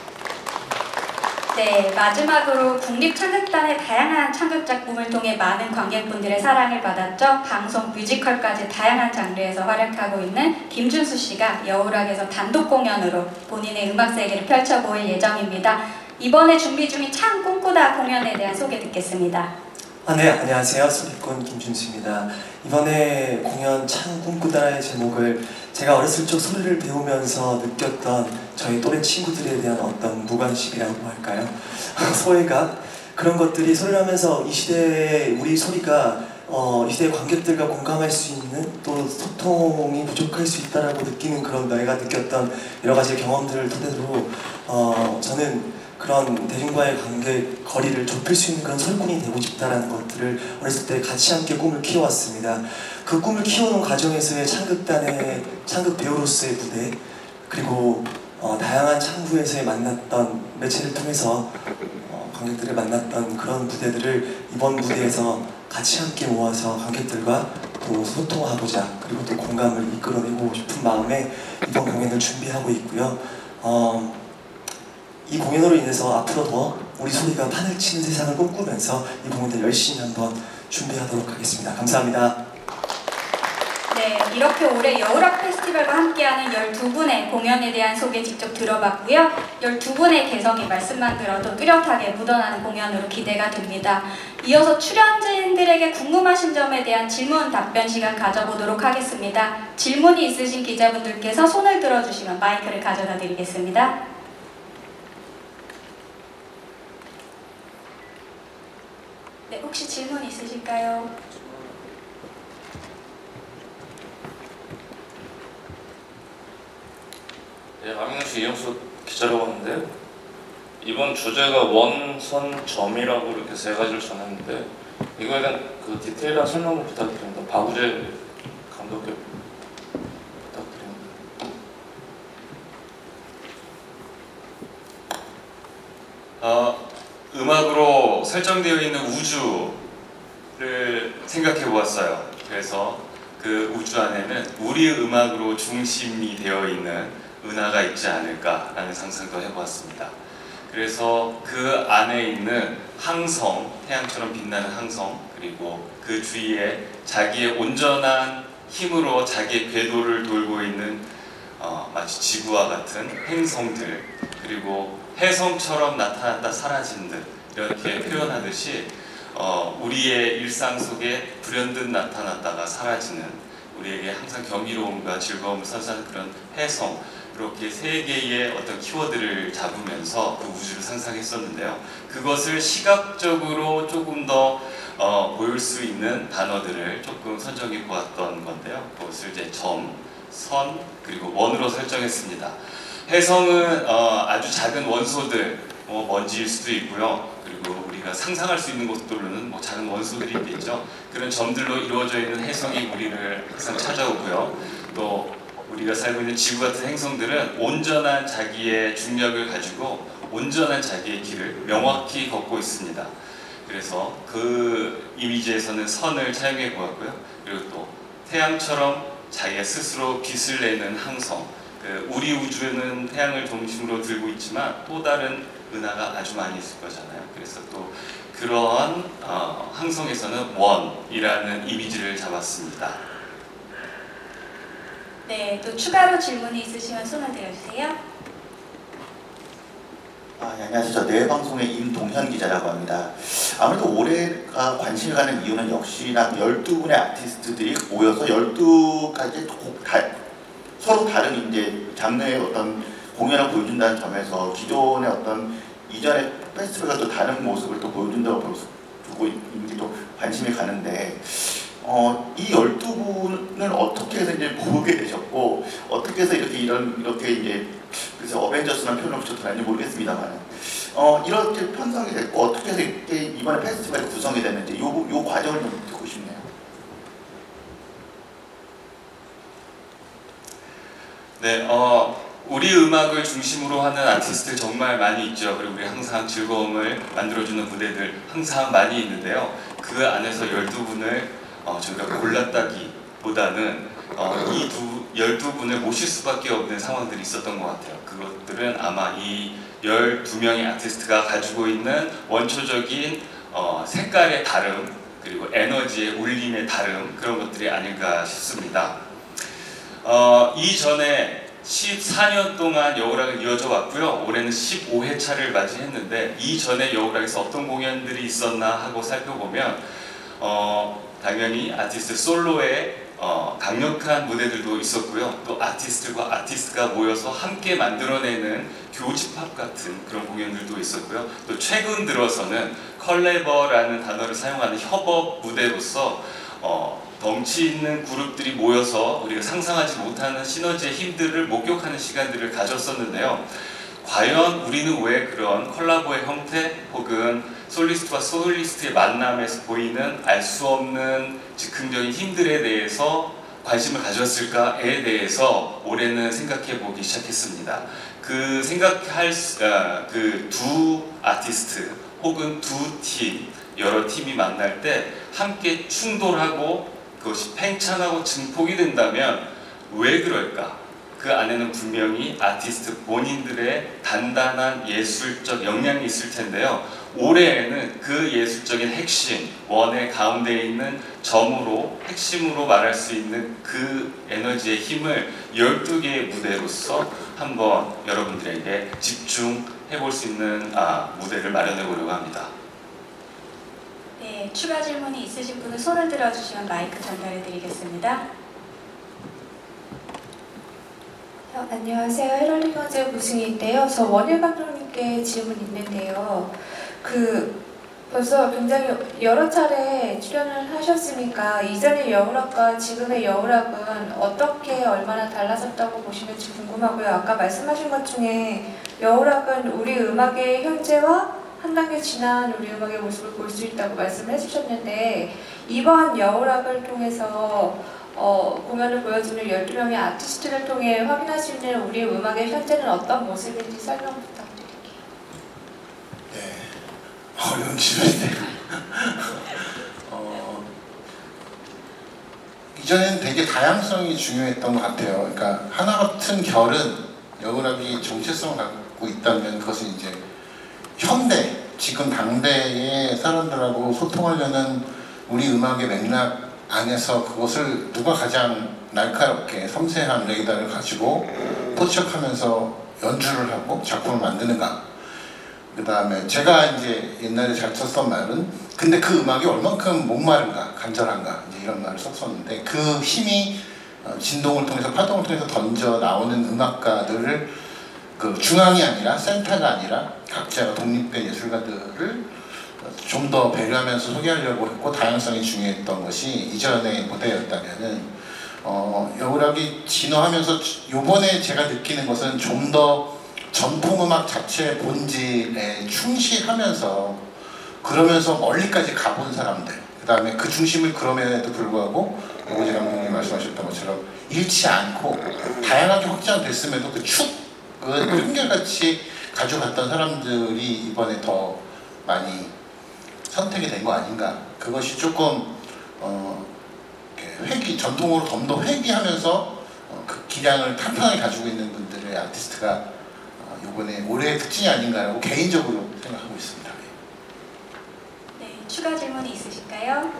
네, 마지막으로 국립창극단의 다양한 창극 작품을 통해 많은 관객분들의 사랑을 받았죠. 방송, 뮤지컬까지 다양한 장르에서 활약하고 있는 김준수 씨가 여우락에서 단독 공연으로 본인의 음악 세계를 펼쳐보일 예정입니다. 이번에 준비 중인 창 꿈꾸다 공연에 대한 소개 듣겠습니다. 네, 안녕하세요. 소리꾼 김준수입니다. 이번에 공연 창 꿈꾸다의 제목을 제가 어렸을 적 소리를 배우면서 느꼈던 저희 또래 친구들에 대한 어떤 무관심이라고 할까요? 소외감? 그런 것들이 소리를 하면서 이 시대에 우리 소리가 이 시대의 관객들과 공감할 수 있는, 또 소통이 부족할 수 있다라고 느끼는, 그런 내가 느꼈던 여러 가지 경험들을 토대로 저는 그런 대중과의 관계 거리를 좁힐 수 있는 그런 소리꾼이 되고 싶다라는 것들을 어렸을 때 같이 함께 꿈을 키워왔습니다. 그 꿈을 키우는 과정에서의 창극단의 창극 배우로서의 무대, 그리고 다양한 창구에서의 만났던 매체를 통해서 관객들을 만났던 그런 무대들을 이번 무대에서 같이 함께 모아서 관객들과 또 소통하고자 그리고 또 공감을 이끌어내고 싶은 마음에 이번 공연을 준비하고 있고요. 이 공연으로 인해서 앞으로 더 우리 소리가 판을 치는 세상을 꿈꾸면서 이 공연을 열심히 한번 준비하도록 하겠습니다. 감사합니다. 네, 이렇게 올해 여울악 페스티벌과 함께하는 12분의 공연에 대한 소개 직접 들어봤고요. 12분의 개성이 말씀만 들어도 뚜렷하게 묻어나는 공연으로 기대가 됩니다. 이어서 출연진들에게 궁금하신 점에 대한 질문 답변 시간 가져보도록 하겠습니다. 질문이 있으신 기자분들께서 손을 들어주시면 마이크를 가져다 드리겠습니다. 네, 혹시 질문 있으실까요? 네, 남영시 이영수 기자라고 하는데 이번 주제가 원, 선, 점이라고 이렇게 세 가지를 정했는데 이거에 대한 그 디테일한 설명을 부탁드립니다. 박우재 감독께 부탁드립니다. 음악으로 설정되어 있는 우주를 생각해 보았어요. 그래서 그 우주 안에는 우리의 음악으로 중심이 되어 있는 은하가 있지 않을까라는 상상도 해보았습니다. 그래서 그 안에 있는 항성, 태양처럼 빛나는 항성, 그리고 그 주위에 자기의 온전한 힘으로 자기의 궤도를 돌고 있는 마치 지구와 같은 행성들, 그리고 해성처럼 나타났다 사라진 듯 이렇게 표현하듯이 우리의 일상 속에 불현듯 나타났다가 사라지는, 우리에게 항상 경이로움과 즐거움을 선사하는 그런 해성, 이렇게 세 개의 어떤 키워드를 잡으면서 그 우주를 상상했었는데요. 그것을 시각적으로 조금 더 보일 수 있는 단어들을 조금 선정해 보았던 건데요. 그것을 이제 점, 선, 그리고 원으로 설정했습니다. 해성은 아주 작은 원소들, 먼지일 수도 있고요. 그리고 우리가 상상할 수 있는 곳들로는 작은 원소들이 있겠죠. 그런 점들로 이루어져 있는 해성이 우리를 항상 찾아오고요. 또 우리가 살고 있는 지구 같은 행성들은 온전한 자기의 중력을 가지고 온전한 자기의 길을 명확히 걷고 있습니다. 그래서 그 이미지에서는 선을 차용해 보았고요. 그리고 또 태양처럼 자기가 스스로 빛을 내는 항성, 우리 우주는 태양을 중심으로 들고 있지만 또 다른 은하가 아주 많이 있을 거잖아요. 그래서 또 그러한 항성에서는 원이라는 이미지를 잡았습니다. 네, 또 추가로 질문이 있으시면 손을 들어주세요. 네, 안녕하세요. 저 내방송의 임동현 기자라고 합니다. 아무래도 올해가 관심을 가는 이유는 역시나 12분의 아티스트들이 모여서 12가지 서로 다른 이제 장르의 어떤 공연을 보여준다는 점에서 기존의 어떤 이전의 페스티벌과 또 다른 모습을 또 보여준다고 보고 있는 게 또 관심이 가는데, 이 12분을 어떻게 해서 이제 보게 되셨고, 어떻게 해서 이렇게 이제, 그래서 어벤져스라는 표현을 붙였는지 모르겠습니다만, 이렇게 편성이 됐고, 어떻게 해서 이렇게 이번에 페스티벌이 구성이 됐는지, 요 과정을 좀 듣고 싶네요. 네, 우리 음악을 중심으로 하는 아티스트들 정말 많이 있죠. 그리고 우리 항상 즐거움을 만들어주는 무대들 항상 많이 있는데요. 그 안에서 12분을 저희가 골랐다기보다는 이 12분을 모실 수밖에 없는 상황들이 있었던 것 같아요. 그것들은 아마 이 12명의 아티스트가 가지고 있는 원초적인 색깔의 다름, 그리고 에너지의 울림의 다름, 그런 것들이 아닐까 싶습니다. 이전에 14년 동안 여울락은 이어져 왔고요. 올해는 15회차를 맞이했는데 이전에 여울락에서 어떤 공연들이 있었나 하고 살펴보면 당연히 아티스트 솔로의 강력한 무대들도 있었고요. 또 아티스트들과 아티스트가 모여서 함께 만들어내는 교집합 같은 그런 공연들도 있었고요. 또 최근 들어서는 컬래버라는 단어를 사용하는 협업 무대로서 덩치 있는 그룹들이 모여서 우리가 상상하지 못하는 시너지의 힘들을 목격하는 시간들을 가졌었는데요. 과연 우리는 왜 그런 콜라보의 형태 혹은 솔리스트와 솔리스트의 만남에서 보이는 알 수 없는 즉흥적인 힘들에 대해서 관심을 가졌을까에 대해서 올해는 생각해 보기 시작했습니다. 그 생각할 그 두 아티스트 혹은 두 팀, 여러 팀이 만날 때 함께 충돌하고 그것이 팽창하고 증폭이 된다면 왜 그럴까? 그 안에는 분명히 아티스트 본인들의 단단한 예술적 역량이 있을 텐데요. 올해에는 그 예술적인 핵심, 원의 가운데에 있는 점으로, 핵심으로 말할 수 있는 그 에너지의 힘을 12개의 무대로서 한번 여러분들에게 집중해 볼 수 있는 무대를 마련해 보려고 합니다. 네, 추가 질문이 있으신 분은 손을 들어주시면 마이크 전달해 드리겠습니다. 안녕하세요. 헤럴링어제 무승희인데요. 저 원일 감독님께 질문 있는데요. 벌써 굉장히 여러 차례 출연을 하셨으니까 이전의 여울학과 지금의 여울학은 어떻게 얼마나 달라졌다고 보시는지 궁금하고요. 아까 말씀하신 것 중에 여울학은 우리 음악의 현재와 한 단계 지난 우리 음악의 모습을 볼 수 있다고 말씀을 해주셨는데 이번 여울학을 통해서 공연을 보여주는 12명의 아티스트를 통해 확인할 수 있는 우리 음악의 현재는 어떤 모습인지 설명 부탁드릴게요. 네, 어려운 질문이네요. 이전에는 되게 다양성이 중요했던 것 같아요. 그러니까 하나 같은 결은 여울학이 정체성을 갖고 있다면 그것은 이제 현대, 지금 당대의 사람들하고 소통하려는 우리 음악의 맥락 안에서 그것을 누가 가장 날카롭게 섬세한 레이더를 가지고 포착하면서 연주를 하고 작품을 만드는가. 그 다음에 제가 이제 옛날에 잘 썼던 말은 근데 그 음악이 얼만큼 목마른가, 간절한가 이제 이런 말을 썼었는데 그 힘이 진동을 통해서 파동을 통해서 던져 나오는 음악가들을 그 중앙이 아니라 센터가 아니라 각자가 독립된 예술가들을 좀 더 배려하면서 소개하려고 했고 다양성이 중요했던 것이 이전의 무대였다면은 여울학이 진화하면서 요번에 제가 느끼는 것은 좀 더 전통음악 자체의 본질에 충실하면서 그러면서 멀리까지 가본 사람들 그 다음에 그 중심을 그럼에도 불구하고 오고재 감독님이 말씀하셨던 것처럼 잃지 않고 다양하게 확장됐음에도 그 축은 한결같이 가져갔던 사람들이 이번에 더 많이 선택이 된 거 아닌가. 그것이 조금 전통으로 좀 더 회귀하면서 그 기량을 탄탄하게 가지고 있는 분들의 아티스트가 이번에 올해의 특징이 아닌가라고 개인적으로 생각하고 있습니다. 네, 추가 질문이 있으실까요?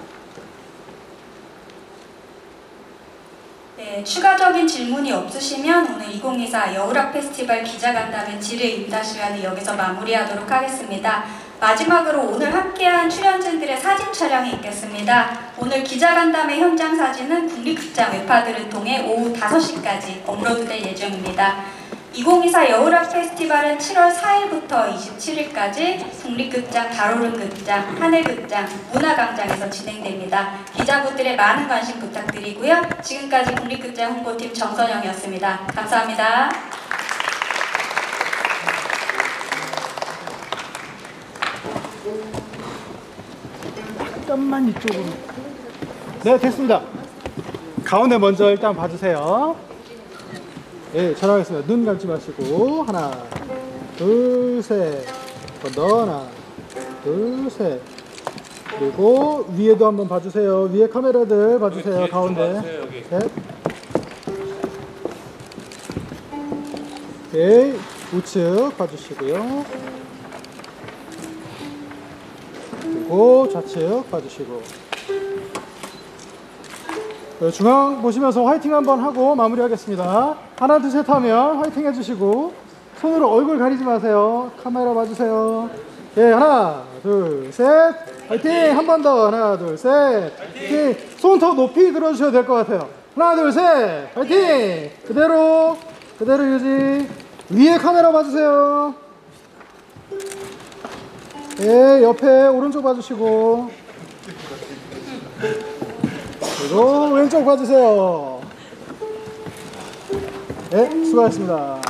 네, 추가적인 질문이 없으시면 오늘 2024 여울학 페스티벌 기자간담회 질의응답 시간을 여기서 마무리하도록 하겠습니다. 마지막으로 오늘 함께한 출연진들의 사진 촬영이 있겠습니다. 오늘 기자간담회 현장 사진은 국립극장 웹파드를 통해 오후 5시까지 업로드될 예정입니다. 2024 여울학 페스티벌은 7월 4일부터 27일까지 국립극장, 가로등극장, 하늘극장, 문화광장에서 진행됩니다. 기자분들의 많은 관심 부탁드리고요. 지금까지 국립극장 홍보팀 정선영이었습니다. 감사합니다. 잠깐만 이쪽으로. 네, 됐습니다. 가운데 먼저 일단 봐주세요. 네, 촬영하겠습니다. 눈 감지 마시고 하나, 둘, 셋. 한 번 더 하나, 둘, 셋. 그리고 위에도 한번 봐주세요. 위에 카메라들 봐주세요. 가운데. 셋. 오케이. 우측 봐주시고요. 그리고 좌측 봐주시고. 중앙 보시면서 화이팅 한번 하고 마무리하겠습니다. 하나, 둘, 셋 하면 화이팅 해주시고 손으로 얼굴 가리지 마세요. 카메라 봐주세요. 예, 하나, 둘, 셋. 화이팅! 한 번 더. 하나, 둘, 셋. 화이팅! 손 더 높이 들어주셔도 될 것 같아요. 하나, 둘, 셋. 화이팅! 그대로 유지. 위에 카메라 봐주세요. 예, 옆에 오른쪽 봐주시고. 그리고 왼쪽 봐주세요. 네, 수고하셨습니다.